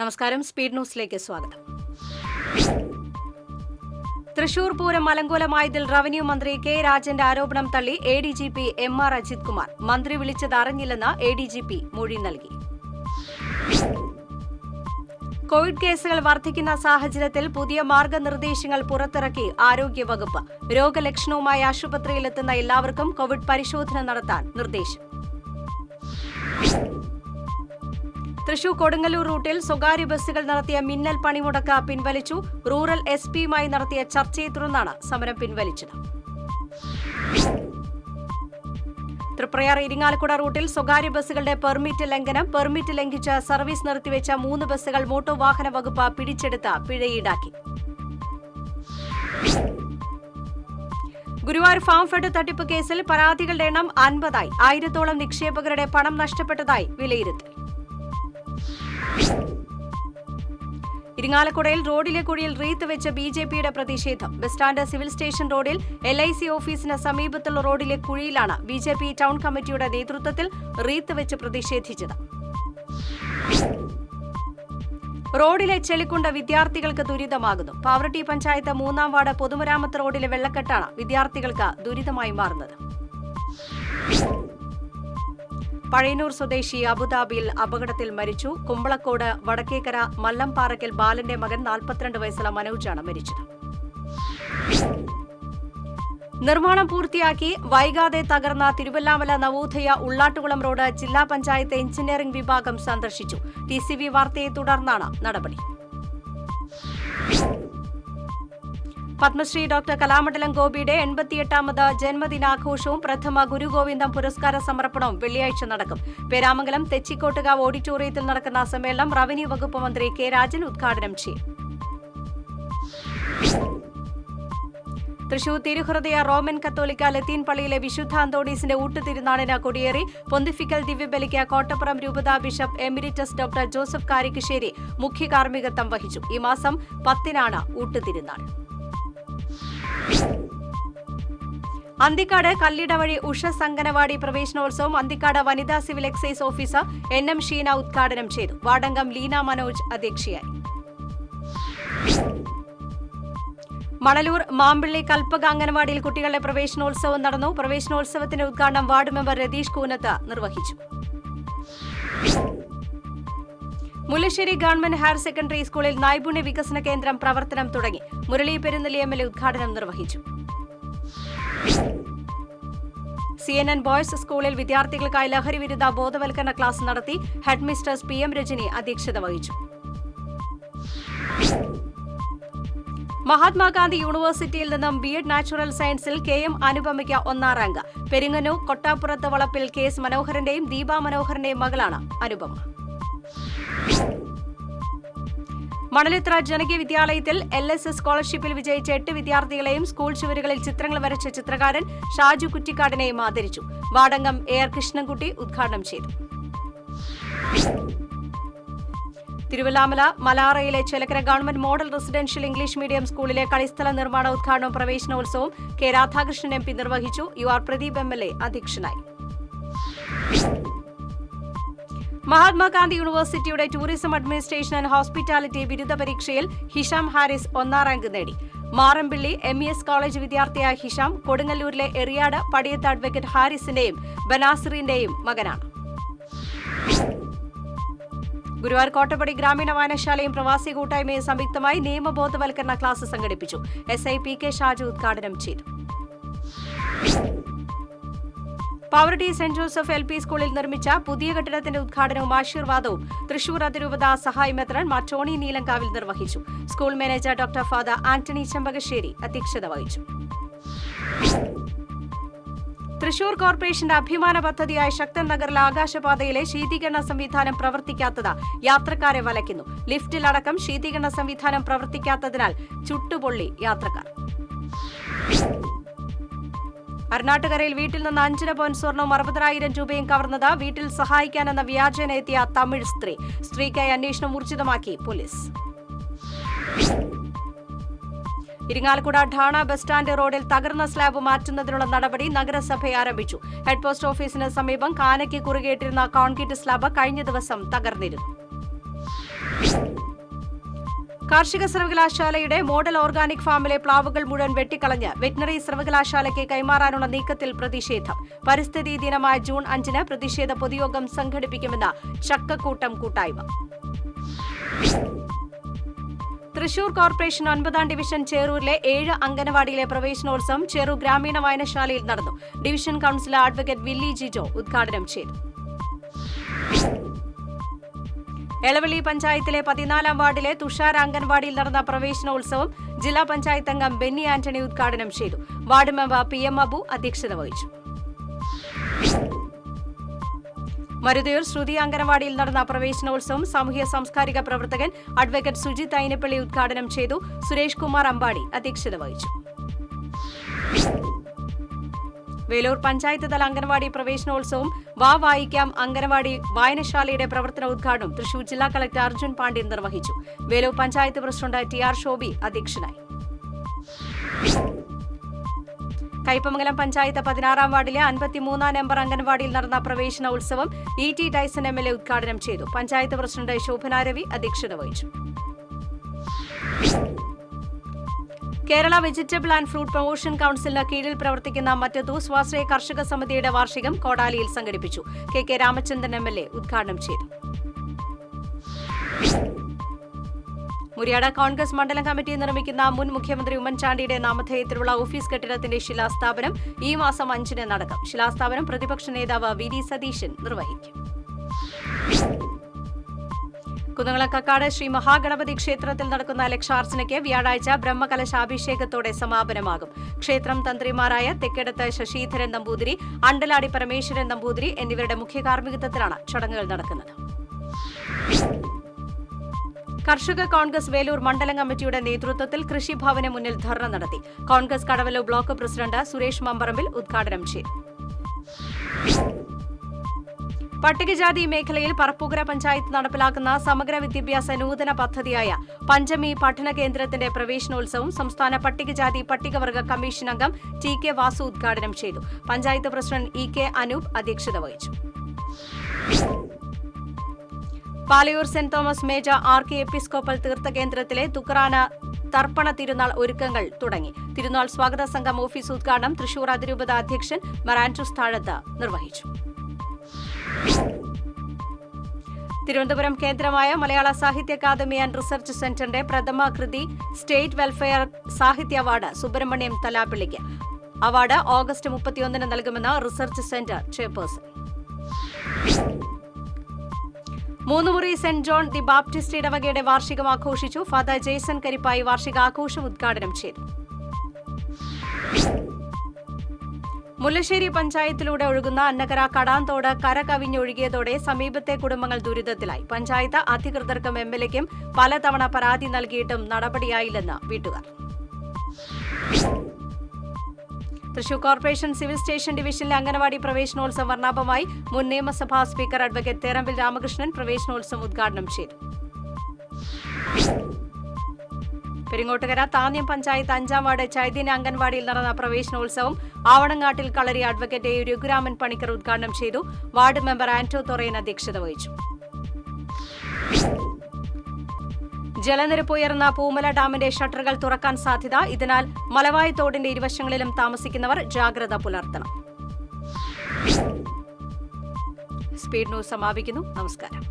നമസ്കാരം. സ്പീഡ് ന്യൂസിലേക്ക് സ്വാഗതം. തൃശൂർ പൂരം അലങ്കോലമായതിൽ റവന്യൂ മന്ത്രി കെ രാജന്റെ ആരോപണം തള്ളി ADGP MR അജിത് കുമാർ. മന്ത്രി വിളിച്ചത് അറിഞ്ഞില്ലെന്ന് ADGP മൊഴി നൽകി. കോവിഡ് കേസുകൾ വർദ്ധിക്കുന്ന സാഹചര്യത്തിൽ പുതിയ മാർഗനിർദ്ദേശങ്ങൾ പുറത്തിറക്കി ആരോഗ്യവകുപ്പ്. രോഗലക്ഷണവുമായി ആശുപത്രിയിലെത്തുന്ന എല്ലാവർക്കും കോവിഡ് പരിശോധന നടത്താൻ നിർദ്ദേശം. തൃശൂർ കൊടുങ്ങല്ലൂർ റൂട്ടിൽ സ്വകാര്യ ബസ്സുകൾ നടത്തിയ മിന്നൽ പണിമുടക്ക് പിൻവലിച്ചു. റൂറൽ SP-യുമായി നടത്തിയ ചർച്ചയെ തുടർന്നാണ് സമരം പിൻവലിച്ചത്. തൃപ്രയാർ ഇരിങ്ങാലക്കുട റൂട്ടിൽ സ്വകാര്യ ബസ്സുകളുടെ പെർമിറ്റ് ലംഘനം. പെർമിറ്റ് ലംഘിച്ച് സർവീസ് നിർത്തിവെച്ച 3 ബസ്സുകൾ മോട്ടോർ വാഹന വകുപ്പ് പിടിച്ചെടുത്ത് പിഴ ഈടാക്കി. ഗുരുവായൂർ ഫാം ഫെഡ് തട്ടിപ്പ് കേസിൽ പരാതികളുടെ എണ്ണം 50ആയി. 1000-ഓളം നിക്ഷേപകരുടെ പണം നഷ്ടപ്പെട്ടതായി വിലയിരുത്തൽ. ഇരിങ്ങാലക്കുടയിൽ റോഡിലെ കുഴിയിൽ റീത്ത് വെച്ച് BJPയുടെ പ്രതിഷേധം. ബസ് സ്റ്റാൻഡ് സിവിൽ സ്റ്റേഷൻ റോഡിൽ LIC ഓഫീസിന് സമീപത്തുള്ള റോഡിലെ കുഴിയിലാണ് BJP ടൗൺ കമ്മിറ്റിയുടെ നേതൃത്വത്തിൽ റീത്ത് വെച്ച് പ്രതിഷേധിച്ചത്. റോഡിലെ ചെളിക്കുണ്ട വിദ്യാർത്ഥികൾക്ക് ദുരിതമാകുന്നു. പാവറട്ടി പഞ്ചായത്ത് 3-ാം വാർഡ് പൊതുമരാമത്ത് റോഡിലെ വെള്ളക്കെട്ടാണ് വിദ്യാർത്ഥികൾക്ക് ദുരിതമായി മാറുന്നത്. പഴയന്നൂർ സ്വദേശി അബുദാബിയിൽ അപകടത്തിൽ മരിച്ചു. കുമ്പളക്കോട് വടക്കേക്കര മല്ലംപാറയ്ക്കൽ ബാലന്റെ മകൻ 42 വയസ്സുള്ള മനോജാണ് മരിച്ചത്. നിർമ്മാണം പൂർത്തിയാക്കി വൈകാതെ തകർന്ന തിരുവല്ലാമല നവോദയ ഉള്ളാട്ടുകുളം റോഡ് ജില്ലാ പഞ്ചായത്ത് എഞ്ചിനീയറിംഗ് വിഭാഗം സന്ദർശിച്ചു. TCV വാർത്തയെ തുടർന്നാണ് നടപടി. പത്മശ്രീ ഡോക്ടർ കലാമണ്ഡലം ഗോപിയുടെ 88ാമത് ജന്മദിനാഘോഷവും പ്രഥമ ഗുരുഗോവിന്ദം പുരസ്കാര സമർപ്പണവും വെള്ളിയാഴ്ച നടക്കും. പേരാമംഗലം തെച്ചിക്കോട്ടുകാവ് ഓഡിറ്റോറിയത്തിൽ നടക്കുന്ന സമ്മേളനം റവന്യൂ വകുപ്പ് മന്ത്രി കെ രാജൻ ഉദ്ഘാടനം ചെയ്യും. തൃശൂർ തിരുഹൃദയ റോമൻ കത്തോലിക്ക ലത്തീൻ പള്ളിയിലെ വിശുദ്ധ അന്തോണീസിന്റെ ഊട്ടുതിരുനാളിന് കൊടിയേറി. പൊന്തിഫിക്കൽ ദിവ്യബലിക്ക് കോട്ടപ്പുറം രൂപത bishop emeritus doctor Joseph Karikkassery മുഖ്യ കാർമ്മികത്വം വഹിച്ചു. ഈ മാസം 10-നാണ് ഊട്ടുതിരുനാൾ. അന്തിക്കാട് കല്ലിടവഴി ഉഷസ് അംഗനവാടി പ്രവേശനോത്സവം അന്തിക്കാട് വനിതാ civil excise officer NM Sheena ഉദ്ഘാടനം ചെയ്തു. വാർഡംഗം ലീന മനോജ് അധ്യക്ഷയായി. മണലൂർ മാമ്പിള്ളി കൽപ്പക അംഗനവാടിയിൽ കുട്ടികളുടെ പ്രവേശനോത്സവം നടന്നു. പ്രവേശനോത്സവത്തിന്റെ ഉദ്ഘാടനം വാർഡ് മെമ്പർ രതീഷ് കൂനത്ത് നിർവഹിച്ചു. മുല്ലശ്ശേരി ഗവൺമെന്റ് ഹയർ സെക്കൻഡറി സ്കൂളിൽ നൈപുണ്യ വികസന കേന്ദ്രം പ്രവർത്തനം തുടങ്ങി. മുരളി പെരുന്നലി MLA ഉദ്ഘാടനം നിർവഹിച്ചു. CNN ബോയ്സ് സ്കൂളിൽ വിദ്യാർത്ഥികൾക്കായി ലഹരി വിരുദ്ധ ബോധവൽക്കരണ ക്ലാസ് നടത്തി. ഹെഡ് മിസ്റ്റേഴ്സ് PM രജനി അധ്യക്ഷത വഹിച്ചു. മഹാത്മാഗാന്ധി യൂണിവേഴ്സിറ്റിയിൽ നിന്നും B.Ed നാച്ചുറൽ സയൻസിൽ KM അനുപമയ്ക്ക് 1ാം റാങ്ക്. പെരിങ്ങന്നൂർ കൊട്ടാപ്പുറത്ത് വളപ്പിൽ KS മനോഹരന്റെയും ദീപ മനോഹരന്റെയും മകളാണ് അനുപമ. മണലിത്ര ജനകീയ വിദ്യാലയത്തിൽ LSS സ്കോളർഷിപ്പിൽ വിജയിച്ച 8 വിദ്യാർത്ഥികളെയും സ്കൂൾ ചുവരുകളിൽ ചിത്രങ്ങൾ വരച്ച ചിത്രകാരൻ ഷാജു കുറ്റിക്കാടിനെയും ആദരിച്ചു. വാർഡംഗം AR കൃഷ്ണൻകുട്ടി ഉദ്ഘാടനം ചെയ്തു. തിരുവല്ലാമല മലാറയിലെ Chelakkara government model residential English medium സ്കൂളിലെ കളിസ്ഥല നിർമ്മാണ ഉദ്ഘാടനവും പ്രവേശനോത്സവവും K രാധാകൃഷ്ണൻ MP നിർവഹിച്ചു. UR പ്രദീപ് MLA അധ്യക്ഷനായി. മഹാത്മാഗാന്ധി യൂണിവേഴ്സിറ്റിയുടെ ടൂറിസം അഡ്മിനിസ്ട്രേഷൻ ആൻഡ് ഹോസ്പിറ്റാലിറ്റി ബിരുദ പരീക്ഷയിൽ ഹിഷാം ഹാരിസ് 1ാം റാങ്ക് നേടി. മാറമ്പിള്ളി MES കോളേജ് വിദ്യാർത്ഥിയായ ഹിഷാം കൊടുങ്ങല്ലൂരിലെ എറിയാട് പടിയത്ത് അഡ്വക്കേറ്റ് ഹാരിസിന്റെയും ബനാസിറിന്റെയും മകനാണ്. ഗുരുവായൂർ കോട്ടപ്പടി ഗ്രാമീണ വായനശാലയും പ്രവാസി കൂട്ടായ്മയും സംയുക്തമായി നിയമബോധവൽക്കരണ ക്ലാസ് സംഘടിപ്പിച്ചു. SI PK ഷാജു ഉദ്ഘാടനം ചെയ്തു. പാവറട്ടി സെന്റ് ജോസഫ് LP സ്കൂളിൽ നിർമ്മിച്ച പുതിയ കെട്ടിടത്തിന്റെ ഉദ്ഘാടനവും ആശീർവാദവും തൃശൂർ അതിരൂപത സഹായ മെത്രാൻ ടോണി നീലങ്കാവിൽ നിർവഹിച്ചു. School manager doctor father Antony Chempakassery അധ്യക്ഷത വഹിച്ചു. തൃശൂർ കോർപ്പറേഷന്റെ അഭിമാന പദ്ധതിയായ ശക്തൻ നഗറിലെ ആകാശപാതയിലെ ശീതീകരണ സംവിധാനം പ്രവർത്തിക്കാത്തത് യാത്രക്കാരെ വലയ്ക്കുന്നു. ലിഫ്റ്റിലടക്കം ശീതീകരണ സംവിധാനം പ്രവർത്തിക്കാത്തതിനാൽ ചുട്ടുപൊള്ളി യാത്രക്കാർ. അർണാട്ടുകരയിൽ വീട്ടിൽ നിന്ന് 5 പവൻ സ്വർണവും 60,000 രൂപയും കവർന്നത്. വീട്ടിൽ സഹായിക്കാനെന്ന വ്യാജേന എത്തിയ തമിഴ് സ്ത്രീ. സ്ത്രീക്കായി അന്വേഷണം ഊർജിതമാക്കി police. Irinjalakuda Thane bus stand റോഡിൽ തകർന്ന സ്ലാബ് മാറ്റുന്നതിനുള്ള നടപടി നഗരസഭ ആരംഭിച്ചു. ഹെഡ് പോസ്റ്റ് ഓഫീസിന് സമീപം കാനയ്ക്ക് കുറുകെയിട്ടിരുന്ന കോൺക്രീറ്റ് സ്ലാബ് കഴിഞ്ഞ ദിവസം തകർന്നിരുന്നു. കാർഷിക സർവകലാശാലയുടെ മോഡൽ ഓർഗാനിക് ഫാമിലെ പ്ലാവുകൾ മുഴുവൻ വെട്ടിക്കളഞ്ഞ് വെറ്റിനറി സർവകലാശാലയ്ക്ക് കൈമാറാനുള്ള നീക്കത്തിൽ പ്രതിഷേധം. പരിസ്ഥിതി ദിനമായ ജൂൺ 5-ന് പ്രതിഷേധ പൊതുയോഗം സംഘടിപ്പിക്കുമെന്ന് ചക്കക്കൂട്ടം കൂട്ടായ്മ. തൃശൂർ കോർപ്പറേഷൻ 9ാം ഡിവിഷൻ ചേറൂരിലെ 7 അംഗനവാടിയിലെ പ്രവേശനോത്സവം ചേറൂർ ഗ്രാമീണ വായനശാലയിൽ നടന്നു. Division councillor advocate Willy Jijo ഉദ്ഘാടനം ചെയ്തു. എളവള്ളി പഞ്ചായത്തിലെ 14ാം വാർഡിലെ തുഷാര അംഗൻവാടിയിൽ നടന്ന പ്രവേശനോത്സവം ജില്ലാ പഞ്ചായത്ത് അംഗം ബെന്നി ആന്റണി ഉദ്ഘാടനം ചെയ്തു. വാർഡ് മെമ്പർ PM അബു അധ്യക്ഷത വഹിച്ചു. മരുതയൂർ ശ്രുതി അംഗൻവാടിയിൽ നടന്ന പ്രവേശനോത്സവം സാമൂഹ്യ സാംസ്കാരിക പ്രവർത്തകൻ അഡ്വക്കേറ്റ് സുജിത് ഐനപ്പള്ളി ഉദ്ഘാടനം ചെയ്തു. സുരേഷ് കുമാർ അമ്പാടി അധ്യക്ഷത വഹിച്ചു. വേലൂർ പഞ്ചായത്ത് തല അംഗൻവാടി പ്രവേശനോത്സവം വായിക്കാം അംഗൻവാടി വായനശാലയുടെ പ്രവർത്തന ഉദ്ഘാടനം തൃശൂർ ജില്ലാ കളക്ടർ അർജുൻ പാണ്ഡ്യൻ നിർവഹിച്ചു. വേലൂർ പഞ്ചായത്ത് പ്രസിഡന്റ് TR ഷോബി അധ്യക്ഷനായി. കയ്പമംഗലം പഞ്ചായത്ത് 16ാം വാർഡിലെ 53ാം നമ്പർ അംഗൻവാടിയിൽ നടന്ന പ്രവേശനോത്സവം ET ടൈസൺ MLA ഉദ്ഘാടനം ചെയ്തു. പഞ്ചായത്ത് പ്രസിഡന്റ് ശോഭന രവി അധ്യക്ഷത വഹിച്ചു. Kerala vegetable and fruit promotion കൌൺസിലിന് കീഴിൽ പ്രവർത്തിക്കുന്ന മറ്റത്തു സ്വാശ്രയ കർഷക സമിതിയുടെ വാർഷികം കോടാലിയിൽ സംഘടിപ്പിച്ചു. KK രാമചന്ദ്രൻ MLA ഉദ്ഘാടനം ചെയ്തു. മുരിയാട് കോൺഗ്രസ് മണ്ഡലം കമ്മിറ്റി നിർമ്മിക്കുന്ന മുൻ മുഖ്യമന്ത്രി ഉമ്മൻചാണ്ടിയുടെ നാമധേയത്തിലുള്ള ഓഫീസ് കെട്ടിടത്തിന്റെ ശിലാസ്ഥാപനം ഈ മാസം 5-ന് നടക്കും. ശിലാസ്ഥാപനം പ്രതിപക്ഷ നേതാവ് VD സതീശൻ നിർവഹിക്കും. കുന്നംകുളം കക്കാട് ശ്രീ മഹാഗണപതി ക്ഷേത്രത്തിൽ നടക്കുന്ന ലക്ഷാർച്ചനയ്ക്ക് വ്യാഴാഴ്ച ബ്രഹ്മകലശാഭിഷേകത്തോടെ സമാപനമാകും. ക്ഷേത്രം തന്ത്രിമാരായ തെക്കേടത്ത് ശശീധരൻ നമ്പൂതിരി, അണ്ടലാടി പരമേശ്വരൻ നമ്പൂതിരി എന്നിവരുടെ മുഖ്യ കാർമ്മികത്വത്തിലാണ് ചടങ്ങുകൾ നടക്കുന്നത്. കർഷക കോൺഗ്രസ് വേലൂർ മണ്ഡലം കമ്മിറ്റിയുടെ നേതൃത്വത്തിൽ കൃഷിഭവന് മുന്നിൽ ധർണ നടത്തി. കോൺഗ്രസ് കടവല്ലൂർ ബ്ലോക്ക് പ്രസിഡന്റ് സുരേഷ് മമ്പറമ്പിൽ ഉദ്ഘാടനം ചെയ്തു. പട്ടികജാതി മേഖലയിൽ പറപ്പൂക്കര പഞ്ചായത്ത് നടപ്പിലാക്കുന്ന സമഗ്ര വിദ്യാഭ്യാസ നൂതന പദ്ധതിയായ പഞ്ചമി പഠന കേന്ദ്രത്തിന്റെ പ്രവേശനോത്സവം സംസ്ഥാന പട്ടികജാതി പട്ടികവർഗ കമ്മീഷൻ അംഗം TK വാസു ഉദ്ഘാടനം ചെയ്തു. പഞ്ചായത്ത് പ്രസിഡന്റ് EK അനൂപ് അധ്യക്ഷത വഹിച്ചു. Palayur saint Thomas major archiepiscopal തീർത്ഥകേന്ദ്രത്തിലെ തുക്രാന തർപ്പണ തിരുനാൾ ഒരുക്കങ്ങൾ തുടങ്ങി. തിരുനാൾ സ്വാഗത സംഘം ഓഫീസ് ഉദ്ഘാടനം തൃശൂർ അതിരൂപത അധ്യക്ഷൻ മറാൻഡ്രൂസ് താഴത്ത് നിർവഹിച്ചു. തിരുവനന്തപുരം കേന്ദ്രമായ മലയാള സാഹിത്യ അക്കാദമി ആൻഡ് റിസർച്ച് സെന്ററിന്റെ പ്രഥമ കൃതി സ്റ്റേറ്റ് വെൽഫെയർ സാഹിത്യ അവാർഡ് സുബ്രഹ്മണ്യം തലാപ്പിള്ളിക്ക്. അവാർഡ് ഓഗസ്റ്റ് 31-ന് നൽകുമെന്ന് research centre chairperson. Moonnumuri saint John the Baptist ഇടവകയുടെ വാർഷികം ആഘോഷിച്ചു. ഫാദർ ജേസൺ കരിപ്പായി വാർഷികാഘോഷം ഉദ്ഘാടനം ചെയ്തു. മുല്ലശ്ശേരി പഞ്ചായത്തിലൂടെ ഒഴുകുന്ന അന്നകര കടാന്തോട് കര കവിഞ്ഞൊഴുകിയതോടെ സമീപത്തെ കുടുംബങ്ങൾ ദുരിതത്തിലായി. പഞ്ചായത്ത് അധികൃതർക്കും MLAയ്ക്കും പലതവണ പരാതി നൽകിയിട്ടും നടപടിയായില്ലെന്ന് വീട്ടുകാർ. തൃശൂർ കോർപ്പറേഷൻ സിവിൽ സ്റ്റേഷൻ ഡിവിഷനിലെ അംഗനവാടി പ്രവേശനോത്സവം വർണ്ണാഭമായി. മുൻ നിയമസഭാ സ്പീക്കർ അഡ്വക്കേറ്റ് തേറമ്പിൽ രാമകൃഷ്ണൻ പ്രവേശനോത്സവം ഉദ്ഘാടനം ചെയ്തു. പെരിങ്ങോട്ടുകര താന്യം പഞ്ചായത്ത് 5ാം വാർഡ് ചൈതന്യ അംഗൻവാടിയിൽ നടന്ന പ്രവേശനോത്സവം ആവണങ്ങാട്ടിൽ കളരി അഡ്വക്കേറ്റ് A. രഘുരാമൻ പണിക്കർ ഉദ്ഘാടനം ചെയ്തു. വാർഡ് മെമ്പർ ആന്റോ തൊറയൻ അധ്യക്ഷത വഹിച്ചു. ജലനിരപ്പ് ഉയർന്ന പൂമല ഡാമിന്റെ ഷട്ടറുകൾ തുറക്കാൻ സാധ്യത. ഇതിനാൽ മലവായ് തോടിന്റെ ഇരുവശങ്ങളിലും താമസിക്കുന്നവർ ജാഗ്രത പുലർത്തണം. സ്പീഡ് ന്യൂസ് സമാപിക്കുന്നു. നമസ്കാരം.